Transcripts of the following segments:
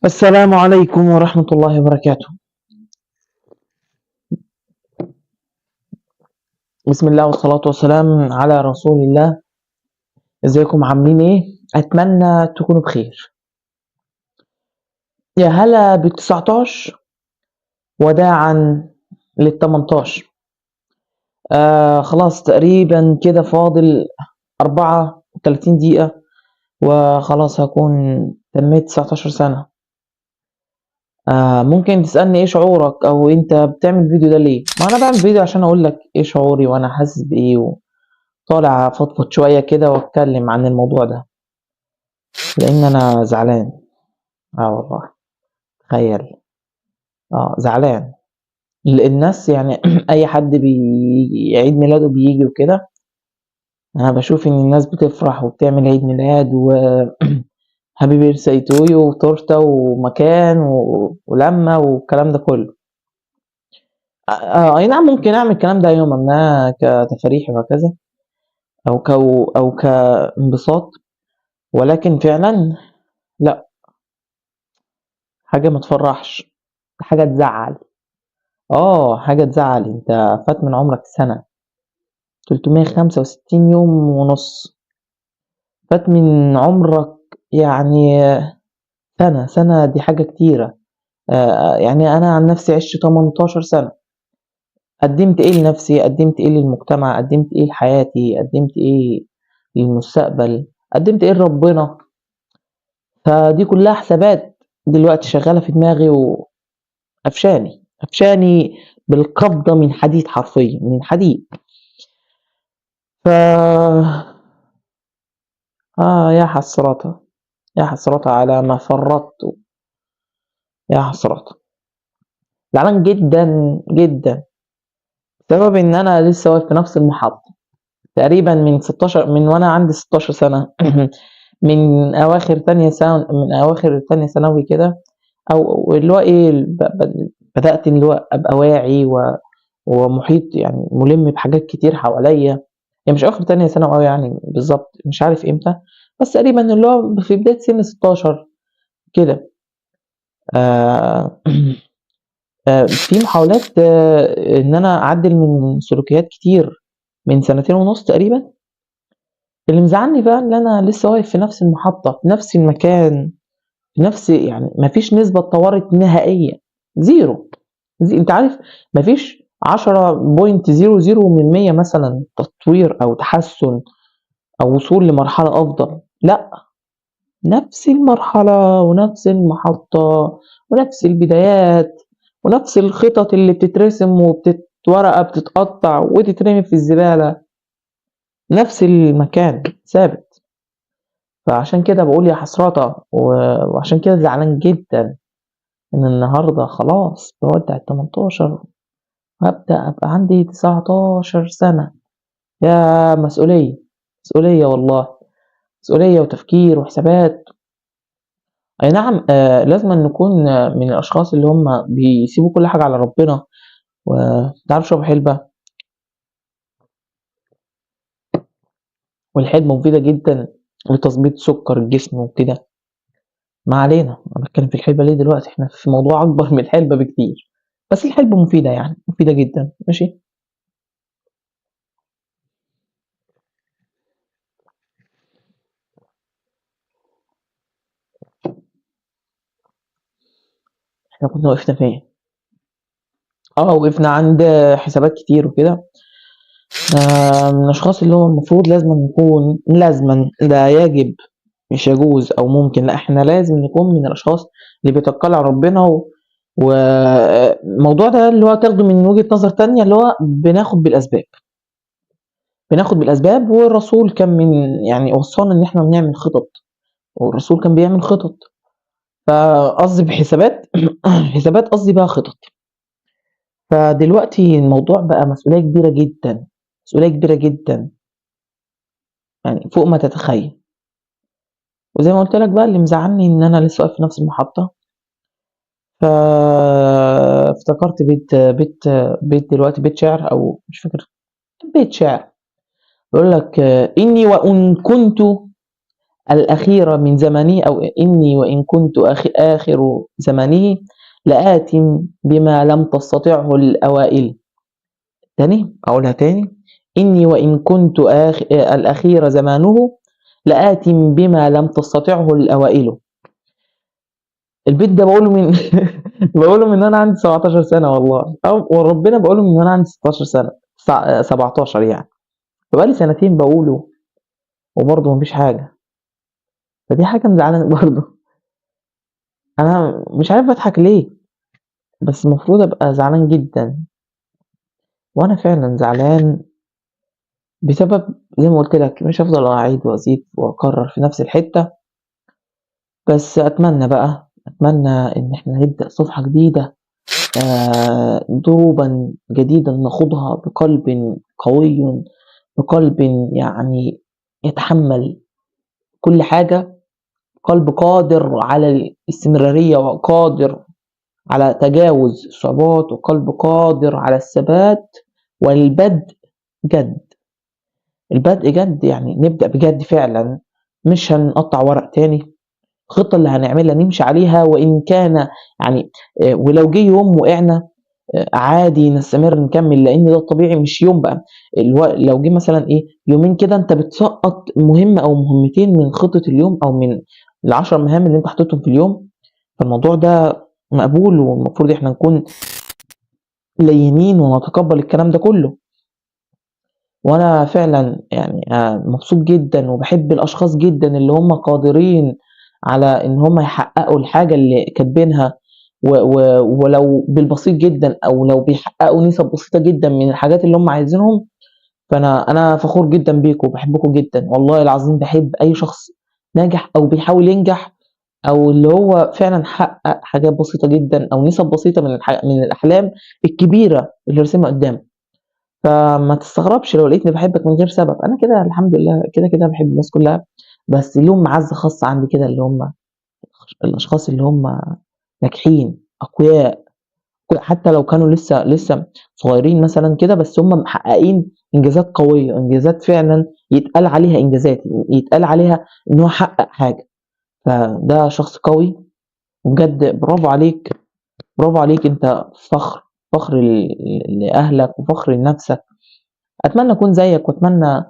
السلام عليكم ورحمة الله وبركاته. بسم الله والصلاة والسلام على رسول الله. ازيكم عاملين ايه؟ اتمنى تكونوا بخير. يا هلا ب19 وداعا لل18. خلاص تقريبا كده فاضل 34 دقيقة وخلاص هكون تميت 19 سنة. ممكن تسألني ايه شعورك او انت بتعمل فيديو ده ليه؟ ما انا بعمل فيديو عشان اقول لك ايه شعوري وانا حاسس بايه، طالع افضفض شوية كده واتكلم عن الموضوع ده لان انا زعلان. والله تخيل. زعلان. الناس يعني اي حد عيد ميلاده بيجي وكده، انا بشوف ان الناس بتفرح وبتعمل عيد ميلاد و هابي بيرثداي تو يو وتورته ومكان ولمه والكلام ده كله. اي نعم، ممكن اعمل الكلام ده يوما ما كتفاريح وهكذا، او كانبساط، ولكن فعلا لا، حاجه ما تفرحش، حاجه تزعل. حاجه تزعل. انت فات من عمرك سنه، 365 يوم ونص، فات من عمرك يعني سنة دي حاجة كتيرة. يعني أنا عن نفسي عشت 18 سنة، قدمت إيه لنفسي، قدمت إيه للمجتمع، قدمت إيه لحياتي، قدمت إيه للمستقبل، قدمت إيه لربنا. فدي كلها حسابات دلوقتي شغالة في دماغي وقفشاني بالقبضة من حديد، حرفيا من حديد. ف يا حسرة، يا حسرة على ما فرطت، يا حسرة. زعلان جدا جدا بسبب ان انا لسه واقف في نفس المحطة تقريبا من 16، من وانا عندي 16 سنة. من اواخر تانية سنة، من اواخر تانية ثانوي كده، او اللي هو ايه بدأت اللي هو ابقى واعي ومحيط، يعني ملم بحاجات كتير حواليا. يعني مش اخر تانية ثانوي قوي، يعني بالظبط مش عارف امتى، بس تقريبا اللي هو في بداية سن 16 كده. آه في محاولات ان انا اعدل من سلوكيات كتير من سنتين ونص تقريبا. اللي مزعلني بقى ان انا لسه واقف في نفس المحطة، في نفس المكان، في نفس، يعني مفيش نسبة اتطورت نهائيا، زيرو. انت عارف، مفيش 10.00 من 100 مثلا تطوير او تحسن او وصول لمرحلة افضل، لا، نفس المرحلة ونفس المحطة ونفس البدايات ونفس الخطط اللي بتترسم ورقة بتتقطع وتترمي في الزبالة، نفس المكان ثابت. فعشان كده بقول يا حسرة، وعشان كده زعلان جدا ان النهاردة خلاص بودع ال18، هبدأ ابقى عندي 19 سنة. يا مسؤولية، مسؤولية والله، مسؤولية وتفكير وحسابات. أي نعم، لازم نكون من الأشخاص اللي هم بيسيبوا كل حاجة على ربنا. وتعرف شرب حلبة، والحلبة مفيدة جدا لتظبيط سكر الجسم وكده. ما علينا، أنا بتكلم في الحلبة ليه دلوقتي؟ احنا في موضوع أكبر من الحلبة بكتير، بس الحلبة مفيدة، يعني مفيدة جدا. ماشي، احنا كنا وقفنا فين؟ وقفنا عند حسابات كتير وكده. من الأشخاص اللي هو المفروض لازم نكون، لازما، لا يجب، مش يجوز او ممكن، لا، احنا لازم نكون من الاشخاص اللي بيتوكلوا على ربنا. وموضوع ده اللي هو تاخده من وجهة نظر تانية، اللي هو بناخد بالاسباب، بناخد بالاسباب. والرسول كان من، يعني وصانا ان احنا بنعمل خطط، والرسول كان بيعمل خطط. فقصدي بحسابات حسابات، قصدي بقى خطط. فدلوقتي الموضوع بقى مسؤولية كبيرة جدا، مسؤولية كبيرة جدا، يعني فوق ما تتخيل. وزي ما قلت لك بقى، اللي مزعلني ان انا لسه واقف في نفس المحطة. فافتكرت بيت دلوقتي، بيت شعر او مش فاكر، بيت شعر بيقول لك: اني وان كنت الأخير من زمنه، أو إني وإن كنت آخر زمنه لآت بما لم تستطعه الأوائل. تاني أقولها تاني: إني وإن كنت الأخير زمانه لآت بما لم تستطعه الأوائل. البيت ده بقوله من بقوله من أنا عندي 17 سنة والله، أو وربنا بقوله من أنا عندي 16 سنة، 17 يعني، فبقالي سنتين بقوله وبرضه مفيش حاجة. فدي حاجة مزعلاني برضه. أنا مش عارف أضحك ليه، بس المفروض أبقى زعلان جدا، وأنا فعلا زعلان بسبب زي ما قلت لك مش هفضل أعيد وأزيد وأكرر في نفس الحتة. بس أتمنى إن إحنا نبدأ صفحة جديدة، دروبا جديدة نخوضها بقلب قوي، بقلب يعني يتحمل كل حاجة، قلب قادر على الاستمرارية وقادر على تجاوز الصعوبات، وقلب قادر على الثبات والبدء جد. البدء جد يعني نبدأ بجد فعلا، مش هنقطع ورق تاني. الخطة اللي هنعملها نمشي عليها، وإن كان يعني ولو جه يوم وقعنا عادي نستمر نكمل، لأن ده الطبيعي. مش يوم بقى، لو جه مثلا يومين كده انت بتسقط مهمة أو مهمتين من خطة اليوم، أو من ال10 مهام اللي انت حطيتهم في اليوم، فالموضوع ده مقبول، والمفروض احنا نكون لينين ونتقبل الكلام ده كله. وانا فعلا يعني مبسوط جدا وبحب الاشخاص جدا اللي هم قادرين على ان هم يحققوا الحاجة اللي كاتبينها، ولو بالبسيط جدا، او لو بيحققوا نسب بسيطة جدا من الحاجات اللي هم عايزينهم. فانا فخور جدا بيكم وبحبكم جدا والله العظيم. بحب اي شخص ناجح او بيحاول ينجح، او اللي هو فعلا حقق حاجات بسيطة جدا او نسب بسيطة من الاحلام الكبيرة اللي رسمها قدامه. فما تستغربش لو لقيتني باحبك من غير سبب، أنا كده الحمد لله كده باحب الناس كلّها، بس ليهم معزّة خاصة عندي كده، اللي هم الأشخاص اللي هم ناجحين، أقوياء، حتى لو كانوا لسه صغيّرين مثلًا كده، بس هم محققين إنجازات قوية، إنجازات فعلًا يتقال عليها إنجازات، يتقال عليها إن هو حقق حاجة. فده شخص قوي، وبجد برافو عليك، برافو عليك، أنت فخر لأهلك وفخر لنفسك. أتمنى أكون زيك، وأتمنى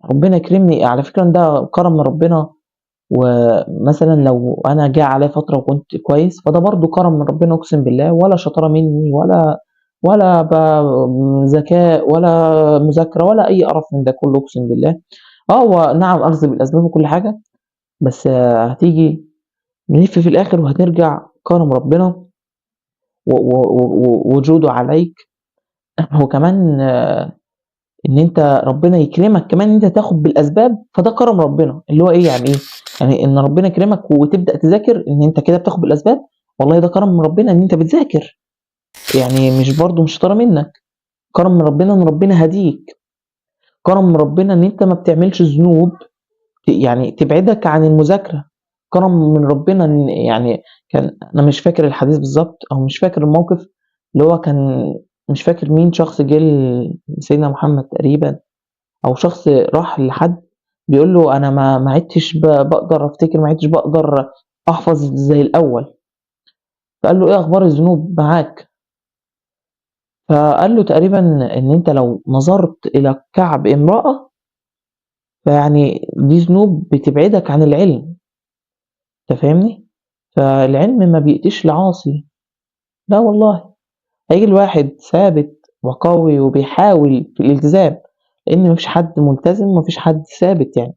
ربنا يكرمني. على فكرة إن ده كرم من ربنا، ومثلًا لو أنا جه عليَّ فترة وكنت كويس، فده برضه كرم من ربنا أقسم بالله، ولا شطارة مني ولا ذكاء ولا مذاكرة ولا أي قرف من ده كله أقسم بالله. هو نعم أخذ بالأسباب وكل حاجة، بس هتيجي نلف في الآخر وهترجع كرم ربنا وجوده عليك. وكمان إن أنت ربنا يكرمك كمان إن أنت تاخد بالأسباب، فده كرم ربنا. اللي هو إيه يعني إيه؟ يعني إن ربنا يكرمك وتبدأ تذاكر، إن أنت كده بتاخد بالأسباب، والله ده كرم من ربنا إن أنت بتذاكر. يعني مش برضه مش شطارة منك، كرم من ربنا إن ربنا هديك، كرم من ربنا إن أنت ما بتعملش ذنوب يعني تبعدك عن المذاكرة، كرم من ربنا إن يعني كان أنا مش فاكر الحديث بالضبط، أو مش فاكر الموقف اللي هو كان، مش فاكر مين شخص جه لسيدنا محمد تقريبًا، أو شخص راح لحد بيقول له أنا ما عدتش باقدر أفتكر، ما عدتش باقدر أحفظ زي الأول. فقال له إيه أخبار الذنوب معاك؟ فقال له تقريبًا إن أنت لو نظرت إلى كعب امرأة، فيعني دي ذنوب بتبعدك عن العلم. أنت فاهمني؟ فالعلم ما بيأتيش لعاصي، لا والله. هييجي الواحد ثابت وقوي وبيحاول في الالتزام، لأن ما فيش حد ملتزم وما فيش حد ثابت يعني،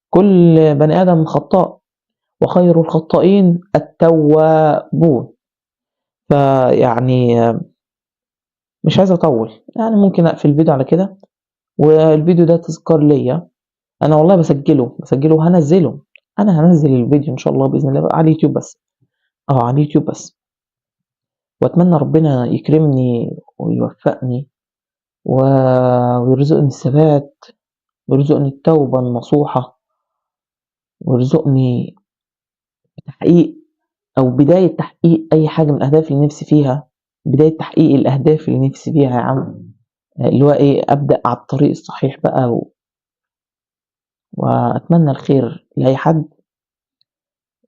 كل بني آدم خطّاء، وخير الخطائين التوابون. فيعني مش عايز أطوّل، يعني ممكن أقفل الفيديو على كده، والفيديو ده تذكار ليّا. أنا والله باسجّله وهانزّله، أنا هانزّل الفيديو إن شاء الله بإذن الله على اليوتيوب بس، على اليوتيوب بس. وأتمنى ربنا يكرمني ويوفقني و ويرزقني الثبات، ويرزقني التوبة النصوحة، ويرزقني تحقيق أو بداية تحقيق أي حاجة من الأهداف اللي نفسي فيها، بداية تحقيق الأهداف اللي نفسي فيها يا عم، اللي هو أبدأ على الطريق الصحيح بقى وأتمنى الخير لأي حد،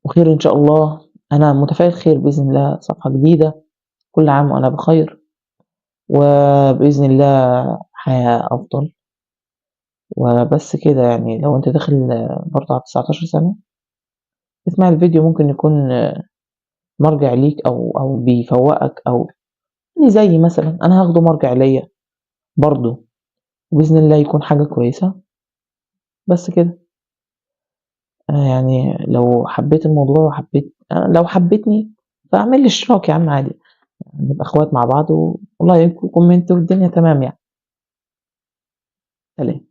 وخير إن شاء الله. أنا متفائل خير بإذن الله، صفحة جديدة، كل عام وأنا بخير، وبإذن الله حياة أفضل. وبس كده يعني، لو أنت داخل برضه على 19 سنة اسمع الفيديو، ممكن يكون مرجع ليك أو بيفوقك، أو يعني زي مثلا أنا هاخده مرجع ليا برضه، وبإذن الله يكون حاجة كويسة. بس كده. يعني لو حبيت الموضوع وحبيت لو حبيتني فاعمل لي اشتراك يا عم عادي، نبقى اخوات مع بعض، ولايك وكومنت والدنيا تمام يعني. سلام.